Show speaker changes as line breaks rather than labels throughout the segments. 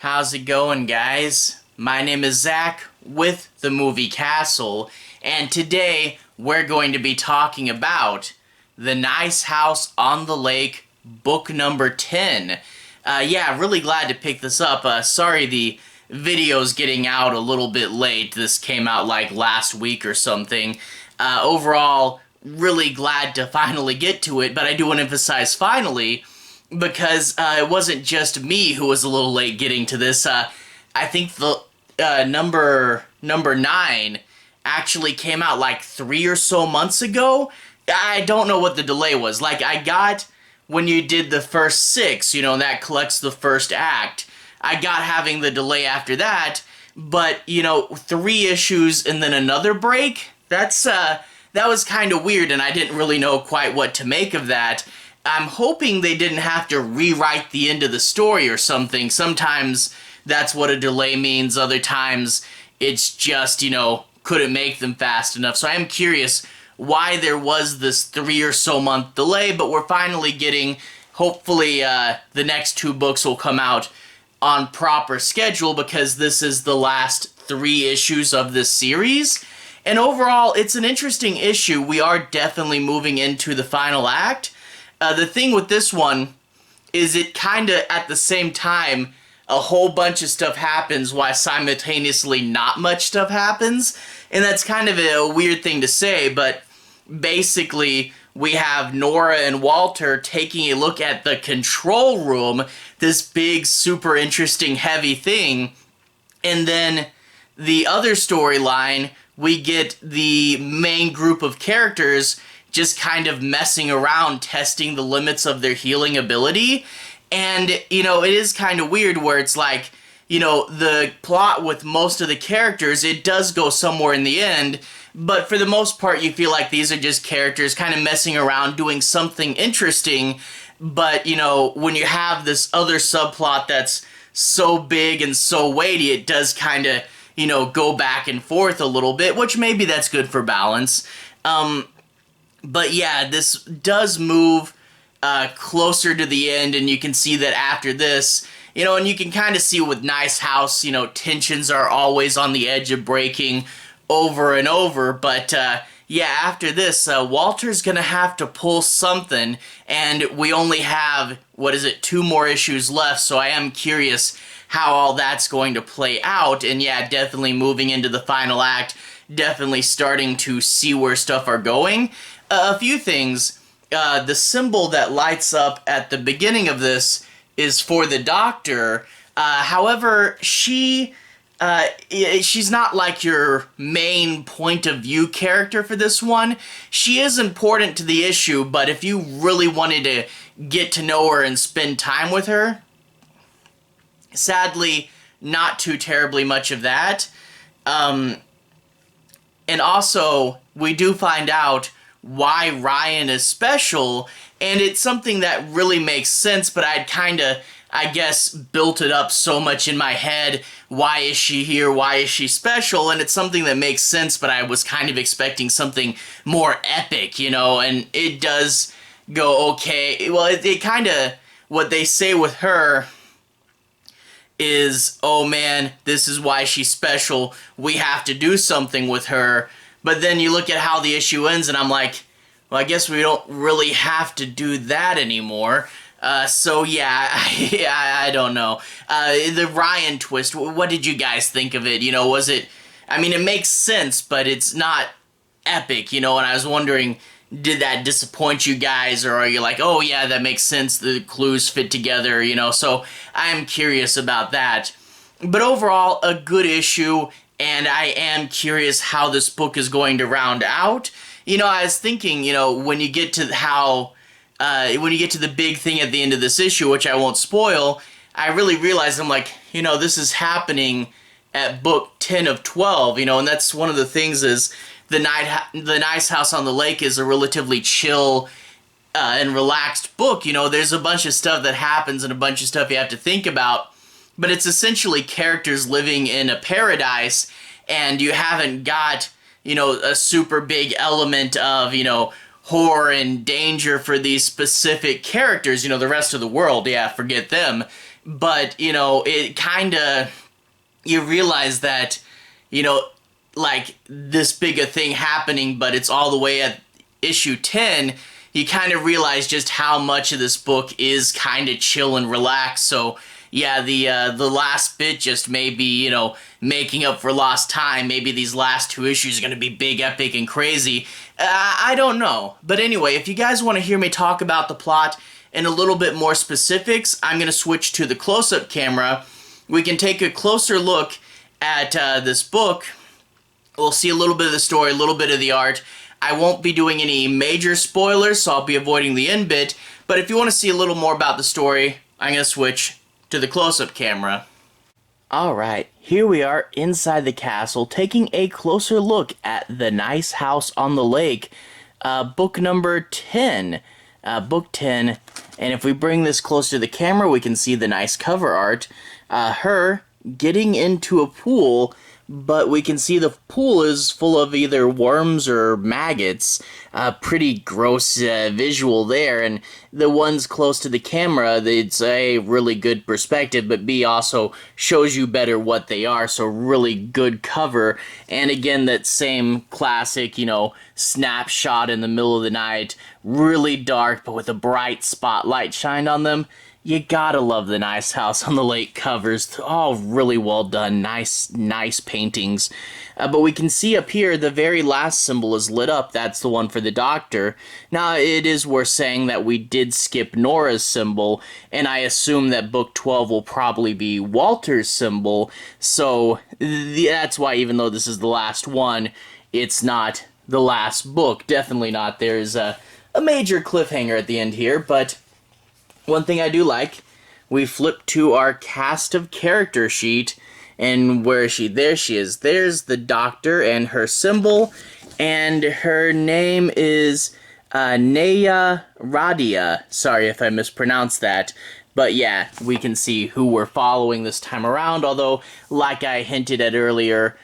How's it going, guys? My name is Zach with the Movie Castle, and today we're going to be talking about The Nice House on the Lake, book number 10. Really glad to pick this up. Sorry the video's getting out a little bit late. This came out like last week or something. Overall, really glad to finally get to it, but I do want to emphasize finally, because it wasn't just me who was a little late getting to this. I think the number 9 actually came out like 3 or so months ago. I don't know what the delay was. Like, I got when you did the first 6, that collects the first act. I got having the delay after that, but 3 issues and then another break. That was kind of weird, and I didn't really know quite what to make of that. I'm hoping they didn't have to rewrite the end of the story or something. Sometimes that's what a delay means. Other times it's just, couldn't make them fast enough. So I am curious why there was this 3 or so month delay, but we're finally getting, hopefully the next 2 books will come out on proper schedule, because this is the last 3 issues of this series. And overall, it's an interesting issue. We are definitely moving into the final act. The thing with this one is it kind of, at the same time, a whole bunch of stuff happens while simultaneously not much stuff happens. And that's kind of a weird thing to say, but basically we have Nora and Walter taking a look at the control room, this big, super interesting, heavy thing. And then the other storyline, we get the main group of characters just kind of messing around, testing the limits of their healing ability. And, it is kind of weird where it's like, the plot with most of the characters, it does go somewhere in the end, but for the most part, you feel like these are just characters kind of messing around, doing something interesting. But, when you have this other subplot that's so big and so weighty, it does kind of, go back and forth a little bit, which maybe that's good for balance. But yeah, this does move closer to the end, and you can see that after this, and you can kind of see with Nice House, tensions are always on the edge of breaking over and over. But after this, Walter's gonna have to pull something, and we only have, 2 more issues left, so I am curious how all that's going to play out. And yeah, definitely moving into the final act, definitely starting to see where stuff are going. A few things. The symbol that lights up at the beginning of this is for the Doctor. However, she's not like your main point of view character for this one. She is important to the issue, but if you really wanted to get to know her and spend time with her, sadly, not too terribly much of that. And also, we do find out why Ryan is special, and it's something that really makes sense, but I'd kind of, I guess, built it up so much in my head. Why is she here? Why is she special? And it's something that makes sense, but I was kind of expecting something more epic, and it does go okay. Well, it kind of, what they say with her is, oh man, this is why she's special. We have to do something with her. But then you look at how the issue ends, and I'm like, well, I guess we don't really have to do that anymore. So yeah, I don't know. The Ryan twist, what did you guys think of it? Was it, it makes sense, but it's not epic, and I was wondering, did that disappoint you guys, or are you like, oh yeah, that makes sense, the clues fit together, so I'm curious about that. But overall, a good issue, and I am curious how this book is going to round out. I was thinking, when you get to the big thing at the end of this issue, which I won't spoil, I really realized, I'm like, this is happening at book 10 of 12, and that's one of the things is the Nice House on the Lake is a relatively chill and relaxed book. There's a bunch of stuff that happens and a bunch of stuff you have to think about, but it's essentially characters living in a paradise, and you haven't got, a super big element of, horror and danger for these specific characters. The rest of the world, yeah, forget them. but, it kind of, you realize that, like, this big a thing happening, but it's all the way at issue 10, you kind of realize just how much of this book is kind of chill and relaxed. So, yeah, the last bit just may be, making up for lost time. Maybe these last 2 issues are going to be big, epic, and crazy. I don't know. But anyway, if you guys want to hear me talk about the plot in a little bit more specifics, I'm going to switch to the close-up camera. We can take a closer look at this book. We'll see a little bit of the story, a little bit of the art. I won't be doing any major spoilers, so I'll be avoiding the end bit. But if you want to see a little more about the story, I'm going to switch to the close-up camera. Alright, here we are inside the castle, taking a closer look at The Nice House on the Lake, book number 10. Book 10, and if we bring this closer to the camera, we can see the nice cover art. Her getting into a pool, but we can see the pool is full of either worms or maggots. Pretty gross visual there, and the ones close to the camera, it's a really good perspective, but B, also shows you better what they are, so really good cover. And again, that same classic, snapshot in the middle of the night, really dark, but with a bright spotlight shined on them. You gotta love the Nice House on the Lake covers. All really well done. Nice paintings. But we can see up here the very last symbol is lit up. That's the one for the doctor. Now, it is worth saying that we did skip Nora's symbol, and I assume that book 12 will probably be Walter's symbol. So that's why, even though this is the last one, it's not the last book. Definitely not. There's a major cliffhanger at the end here, but one thing I do like, we flip to our cast of character sheet, and where is she? There she is. There's the doctor and her symbol, and her name is Naya Radia. Sorry if I mispronounced that, but yeah, we can see who we're following this time around, although, like I hinted at earlier,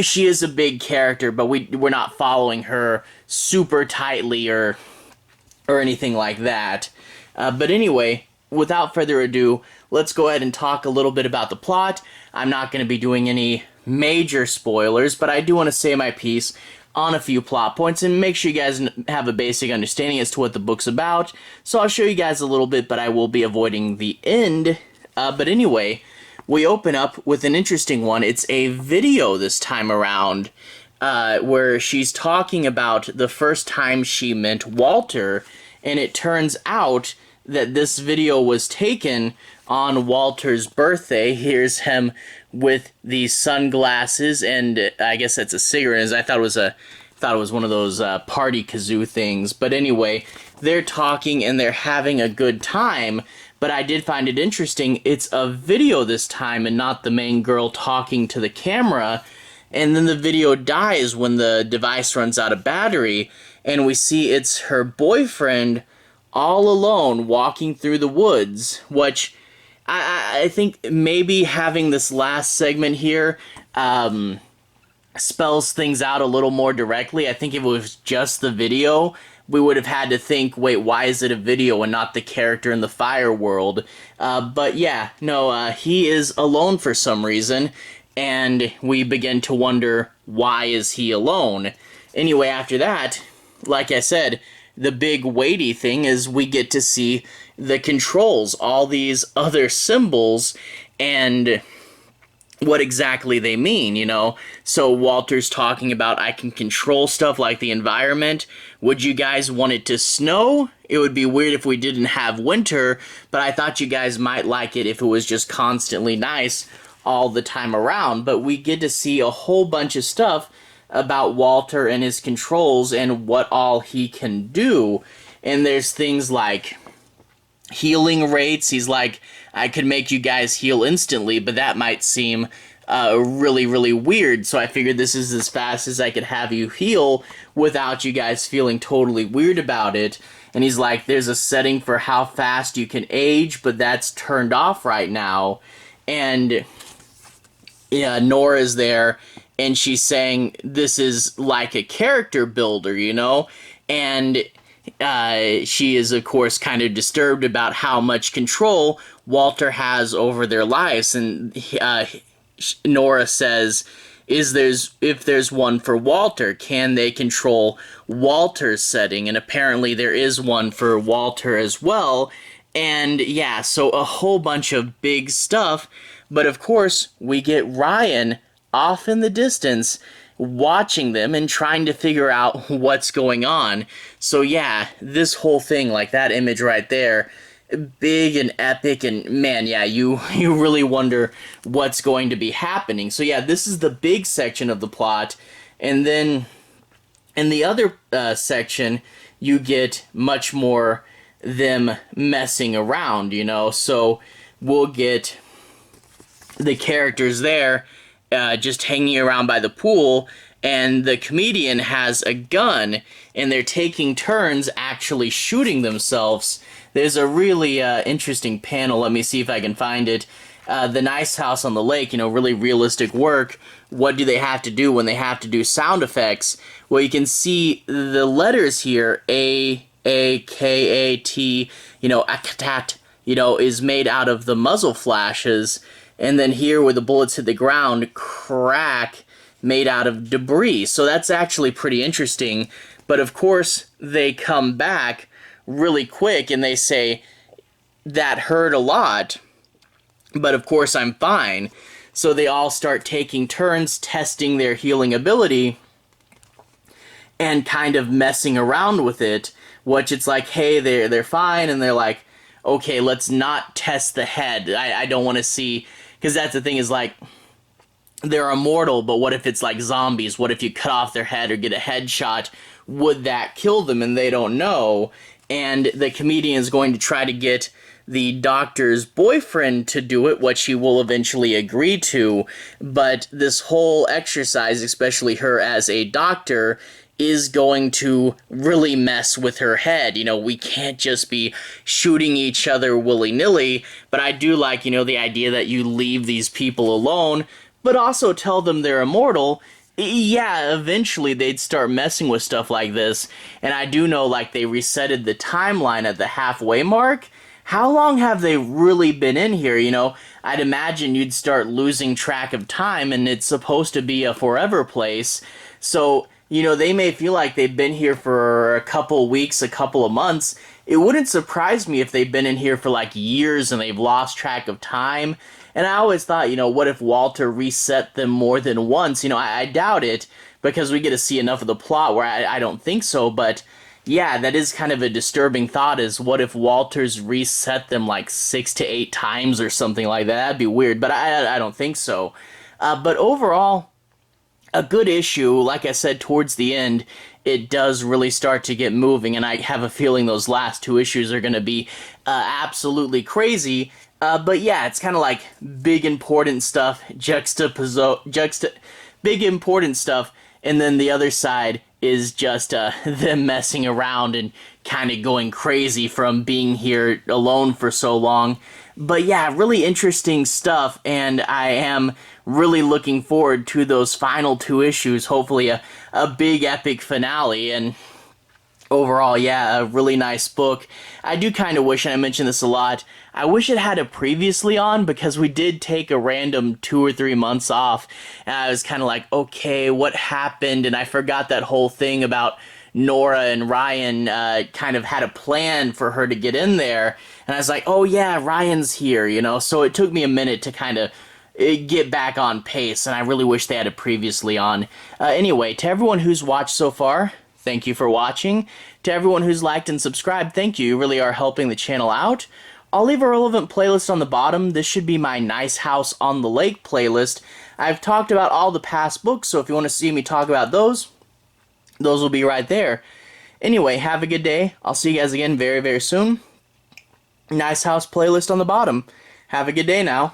she is a big character, but we're not following her super tightly or anything like that. But anyway, without further ado, let's go ahead and talk a little bit about the plot. I'm not going to be doing any major spoilers, but I do want to say my piece on a few plot points and make sure you guys have a basic understanding as to what the book's about. So I'll show you guys a little bit, but I will be avoiding the end. But anyway, we open up with an interesting one. It's a video this time around, where she's talking about the first time she met Walter, and it turns out that this video was taken on Walter's birthday. Here's him with these sunglasses, and I guess that's a cigarette. I thought it was one of those party kazoo things. But anyway, they're talking and they're having a good time. But I did find it interesting. It's a video this time and not the main girl talking to the camera. And then the video dies when the device runs out of battery, and we see it's her boyfriend all alone walking through the woods, which I think maybe having this last segment here spells things out a little more directly. I think if it was just the video, we would have had to think, wait, why is it a video and not the character in the fire world? But yeah, no, he is alone for some reason, and we begin to wonder, why is he alone? Anyway, after that, like I said, the big weighty thing is we get to see the controls, all these other symbols, and what exactly they mean, So Walter's talking about, I can control stuff like the environment. Would you guys want it to snow? It would be weird if we didn't have winter, but I thought you guys might like it if it was just constantly nice all the time around. But we get to see a whole bunch of stuff about Walter and his controls and what all he can do. And there's things like healing rates. He's like, I could make you guys heal instantly, but that might seem really, really weird. So I figured this is as fast as I could have you heal without you guys feeling totally weird about it. And he's like, there's a setting for how fast you can age, but that's turned off right now. And yeah, Nora's there, and she's saying this is like a character builder, And she is, of course, kind of disturbed about how much control Walter has over their lives. And Nora says, if there's one for Walter, can they control Walter's setting? And apparently there is one for Walter as well. And yeah, so a whole bunch of big stuff. But of course, we get Ryan off in the distance watching them and trying to figure out what's going on. So yeah, this whole thing, like that image right there, big and epic, and man, yeah, you really wonder what's going to be happening. So yeah, this is the big section of the plot, and then in the other section, you get much more them messing around, you know. So we'll get the characters there just hanging around by the pool, and the comedian has a gun, and they're taking turns actually shooting themselves. There's a really interesting panel. Let me see if I can find it. The Nice House on the Lake, you know, really realistic work. What do they have to do when they have to do sound effects? Well, you can see the letters here, A-K-A-T, you know, akatat, you know, is made out of the muzzle flashes. And then here where the bullets hit the ground, crack, made out of debris. So that's actually pretty interesting. But of course, they come back really quick and they say, that hurt a lot, but of course I'm fine. So they all start taking turns testing their healing ability and kind of messing around with it, which it's like, hey, they're fine, and they're like, okay, let's not test the head. I don't want to see, because that's the thing, is like, they're immortal, but what if it's like zombies? What if you cut off their head or get a headshot? Would that kill them? And they don't know. And the comedian is going to try to get the doctor's boyfriend to do it, what she will eventually agree to. But this whole exercise, especially her as a doctor, is going to really mess with her head. You know, we can't just be shooting each other willy-nilly, but I do like, you know, the idea that you leave these people alone, but also tell them they're immortal. Yeah, eventually they'd start messing with stuff like this, and I do know, like, they resetted the timeline at the halfway mark. How long have they really been in here, you know? I'd imagine you'd start losing track of time, and it's supposed to be a forever place, so, you know, they may feel like they've been here for a couple weeks, a couple of months. It wouldn't surprise me if they've been in here for, like, years and they've lost track of time. And I always thought, you know, what if Walter reset them more than once? You know, I doubt it, because we get to see enough of the plot where I don't think so. But, yeah, that is kind of a disturbing thought, is what if Walter's reset them like 6 to 8 times or something like that? That'd be weird, but I don't think so. But overall, a good issue. Like I said, towards the end, it does really start to get moving, and I have a feeling those last 2 issues are going to be absolutely crazy. But yeah, it's kind of like big important stuff, big important stuff, and then the other side is just them messing around and kind of going crazy from being here alone for so long. But yeah, really interesting stuff, and I am really looking forward to those final 2 issues, hopefully a big epic finale. And overall, yeah, a really nice book. I do kind of wish, and I mentioned this a lot, I wish it had a previously on, because we did take a random 2 or 3 months off, and I was kind of like, okay, what happened? And I forgot that whole thing about Nora and Ryan kind of had a plan for her to get in there, and I was like, oh yeah, Ryan's here, you know, so it took me a minute to kind of get back on pace, and I really wish they had a previously on. Anyway, to everyone who's watched so far, thank you for watching. To everyone who's liked and subscribed, thank you. You really are helping the channel out. I'll leave a relevant playlist on the bottom. This should be my Nice House on the Lake playlist. I've talked about all the past books, so if you want to see me talk about those will be right there. Anyway, have a good day. I'll see you guys again very, very soon. Nice House playlist on the bottom. Have a good day now.